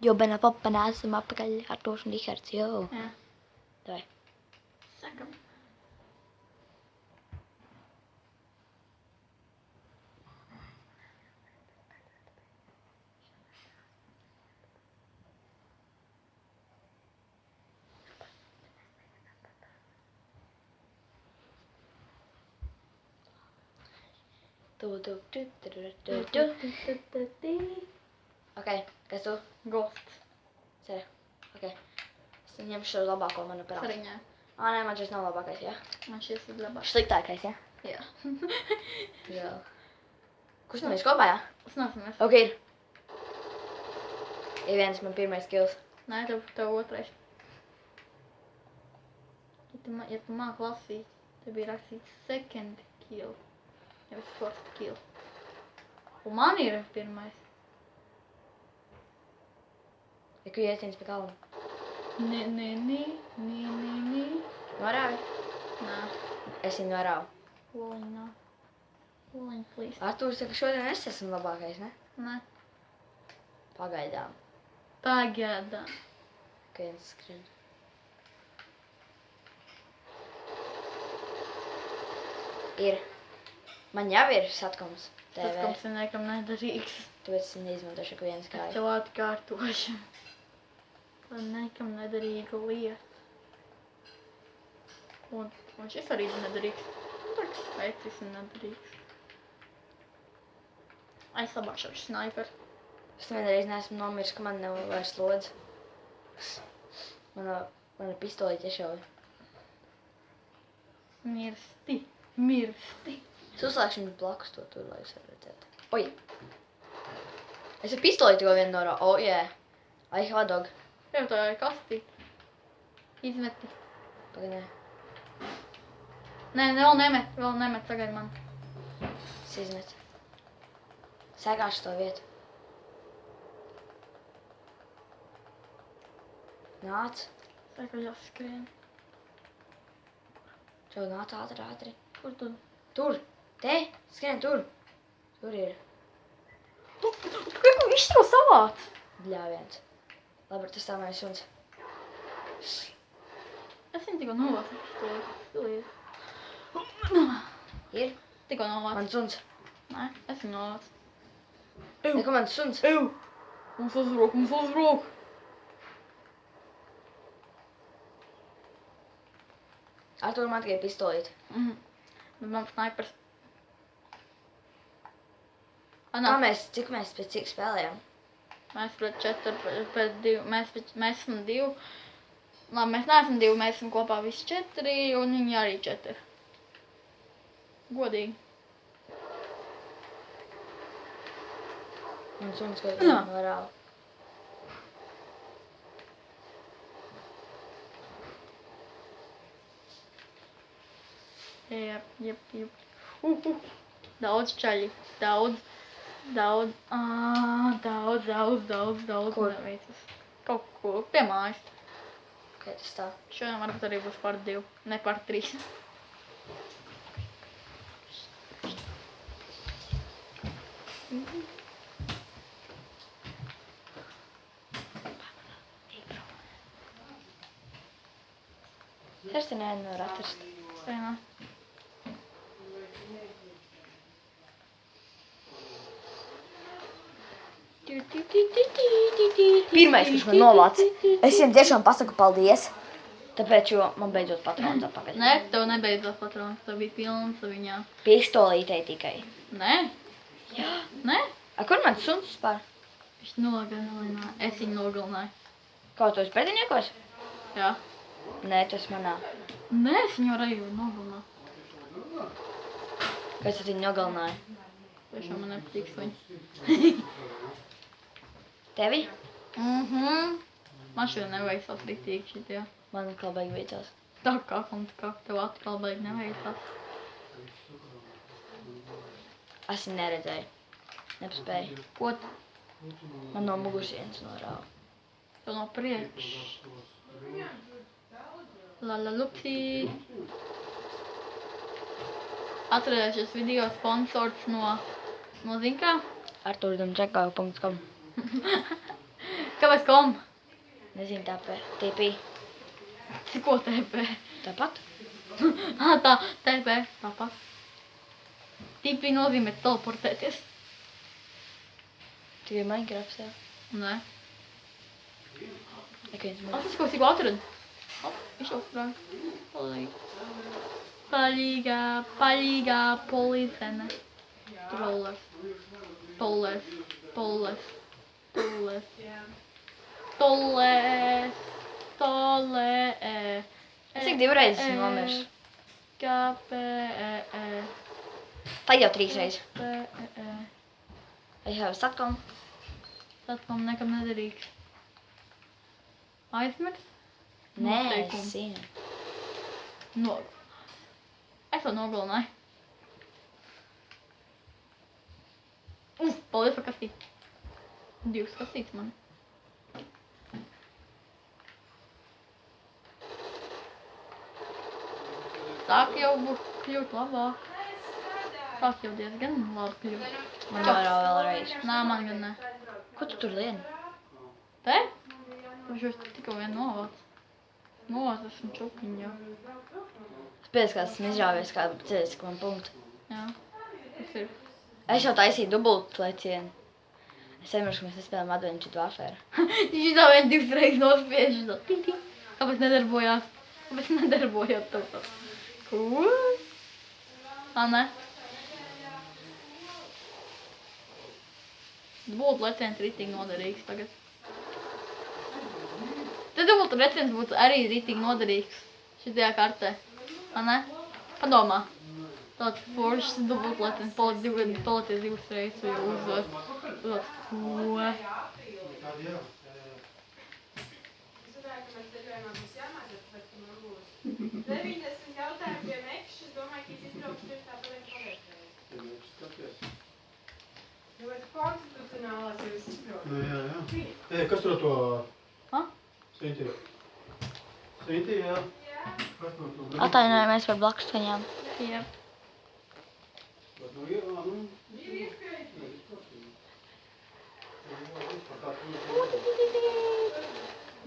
Jobben och popparna som apakal Arturs und ich Herz, jo. Ja. Давай. Sakam. Okei, kas tu? Ghost. Se. Okei. Sitten ņemšu labāko, manuprāt. Sariņā. Nē, man šis nav labākais, jā. Man šis ir labāks. Sliktākais, jā? Jā. Jā. Kurš mēs kopā, jā? Es neesmu es. Ok, ir. Ir viens man pirmais kills. Nē, tev otrais. Ja tu māk lasīt, te bija rakstīts second kill. Nevis first kill. Un man ir pirmais. Ja kur ietiens pa kalnu? Nē. Norāvi? Nē. Es viņu norāvu. Poliņā. Poliņ, please. Artūrs saka, šodien es esmu labākais, ne? Nē. Pagaidām. Pagaidām. Ka viens skrien. Ir. Man jau ir satkums TV. Satkums ir nekam nederīgs. Tāpēc es neizmantošu ka viens Es kāju. tev atkārtošu. Tā nekam nederīga lieta. Un šis arī ir nederīgs. Tak, veicis ir nederīgs. Es labākšu ar snaiperu. Es vienreiz neesmu nomirs, ka man nav vairs lodz. Mana pistolīte iešauja. Mirsti. Es uzslēgšu viņu blakus to tur, lai es varu redzēt. Oi! Es ar pistolīti vēl vienu norāvu. Oh, yeah. Ai, hotdog. Tev tā ir kasti. Izmeti. Pagaidē. Nē, vēl nemet, sagaid man. Es izmetu. Segāšu to vietu. Nāc. Saka, jāskrien. Čau, nāc ātri. Kur tu? Tur. Te. Skrien tur. Tur ir. Kāpēc viņš to savāc? Bļāviens. Labi, tas tā mani suns. Es viņu tikko novācu. Stilies. Ir. Tikko novācu. Man suns. Nē, es viņu novācu. Neko man suns. Ew! Mums uzrok. Artur man tikai pistolīti. Bet man snaipers. Cik mēs pēc cik spēlējām? Mēs pret 4, pret 2, mēs esam 2. Labi, mēs neesam 2, mēs esam kopā visi 4 un viņi arī 4. Godīgi. Man suns kaut kā norāva. Jep. Daudz čaļi. Daudz. Kur? Neveicas. Kaut kur pie mājas. Kā tas tā? Šodien varbūt arī būs par 2, ne par 3. Hersti nevar atrast. Vienā. Pirmais, kurš man novāc. Es viņam tiešām pasaku paldies. Tāpēc, jo man beidzot patrons atpakaļ. Nē, tev nebeidzot patrons, tev bija pilns viņā. Pistolītei tikai. Nē? Jā. Nē? A, kur man suns vispār? Viņš nogalināja. Es viņu nogalināju. Kaut tos pretiniekos? Jā. Nē, tas manā. Nē, es viņu arī nogalināju. Kas tad viņu nogalināja? Tiešām man nepatīks viņu. Tevi? Man šodien neveicās riktīgi šitie. Man atkal baigi veicās. Tā kā tev atkal baigi neveicās. Es viņu neredzēju. Nepaspēju. Ko Man no mugursienas norāva. tev no priekš? Lalalupsi. Atcerējušies video sponsorts no zin kā? Arturdumčekā.com. Kāpēc Kāpēc kom? Nezinu, TP. Ko TP? Tāpat? Tā, TP, tāpat. TP nozīmē teleportēties. Tikai Minecraft, jā. Nē. Ok, viens man. Tas, ko es tikko atradu. Hop, viņš uzkrāja. Palīgā, polizene. Trollers. Es tik 2 reizes esmu nomirs. Tā jau 3 reizes. I have satcom. Satkom nekam nederīgs. Aizmirst? Nē, Noteikumi. es zinu. Es to nogalināju. Paldies par kastīti. 2 kastītes man. Sāk jau kļūt labāk. Sāk jau diezgan labi kļūt. Man jārā vēlreiz. Nē, man gan ne. Ko tu tur lieni? Te? Viņš jau tikko vien novāc. Novāc esmu čukiņu jau. Es pēc kāds esmu izrāvies kādu ceļas, ka man punktu. Jā. Tas ir. Es jau taisīju dubultu lecienu. Es aizmirsu, ka mēs nespēlējam Adventure Warfare. Viņš tā vien 2 reizes nospiež. Kāpēc nedarbojās? Kāpēc nedarbojās tev tā? Ko? Ā, ne? Dubultu leciens ritīgi noderīgs tagad. Te dubultu leciens būtu arī ritīgi noderīgs šitajā kartē. Ā, ne? Padomā. Tāds foršs dubultu leciens, palicies 2 reizes vai uzdot. Uzdot ko? Nu, jā. Kas tur to? Ha? Svinti, jā. Kas tur to? Atvainojamies par blakus skaņām. Jep.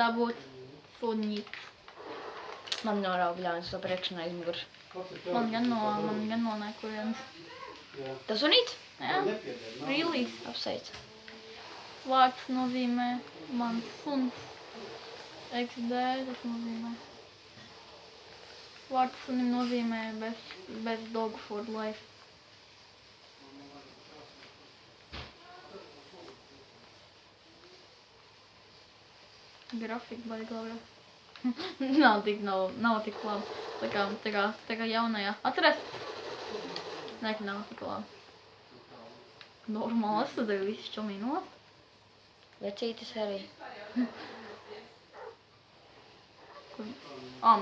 Dabūt sunīt. Man norauga ļaunis to priekšanā izmuguši. Man gan no nekurienes. Tas sunīts? Jā, rīlīs. Apsveic. Vārds nozīmē man suns. XD tas nozīmē. Vārds sunim nozīmē best dog for life. Grafika baigi labi. Nav tik labi. Tā kā jaunajā. Atceries? Nē, ka nav tik labi. Normāli, es tad visu čomī nost. Vecītis arī. Man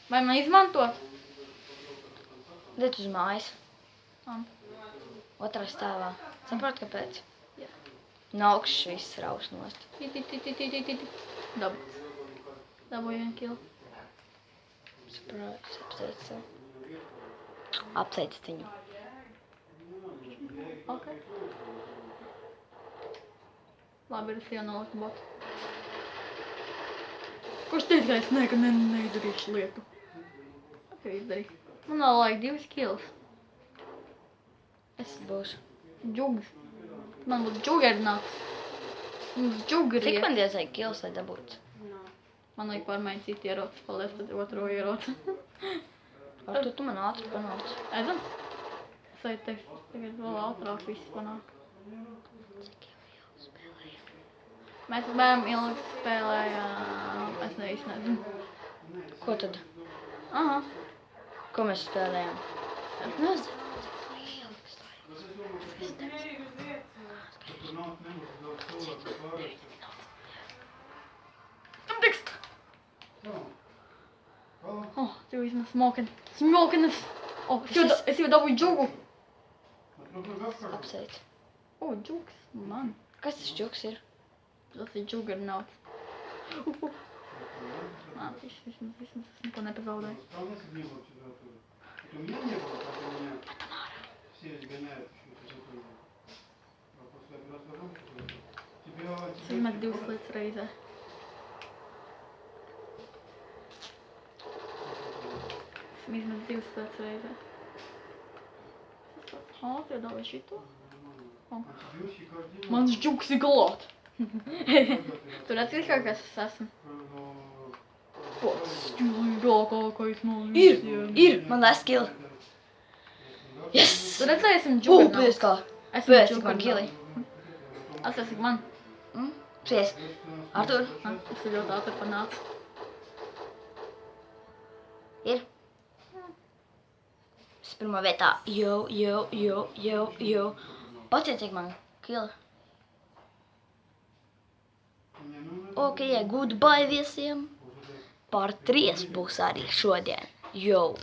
Vai man izmantot? Liet uz mājas. Ā. Otrā stāvā. Saprot, kāpēc? Jā. No augšas viss raus nost. Dabūju 1 kilu. Saprot, apsveic sev. Apsveic viņu. Ok. Labi, es jau noliku botu. Kurš teica, ka es neizdarīšu lietu? Ok, izdarīju. Man vēl laik 2 kilos. Es būšu. Džugs. Man būtu džugernāts. Džugrie. Cik man diezai kils, lai dabūtu? Man vajag pārmaiņu citu ieroci, paldies tad otro ieroci. Ar tu man ātri panāc. Edzam? Es vajag teikt, tagad vēl ātrāk viss panāk. Cik jau spēlējam? Mēs bērnam ilgi spēlējām, es nezinu. Ko tad? Aha. Ko mēs spēlējām? Es nezinu. Tam tekst! Tev vismaz smokenes. Es jau dabūju džugu. Apsveic. Džugs, man. Kas tas džuks ir? Tas ir džugernauts. Vismaz es neko nepazaudēju. У меня не было, как у меня все изгоняют почему-то. А после операции Es izmet 2 lietas reizē. Es izmet 2 lietas reizē. Ātri, davai šito. Mans džuks ir glāt. Tu redzi, kas es esmu? Pats stilīgākais no visiem. Ir, man last kill. Yes! Tu redzēji, esmu džuks. Pēc kā. Esmu Pēc cik man džuks. kili. Atceries, cik man. Pēc. Artur. Es ļoti ātri panācu. Ir. Es pirmā vietā. Jo. Pats cik man kili. Ok, goodbye visiem. Par 3 būs arī šodien. Jo.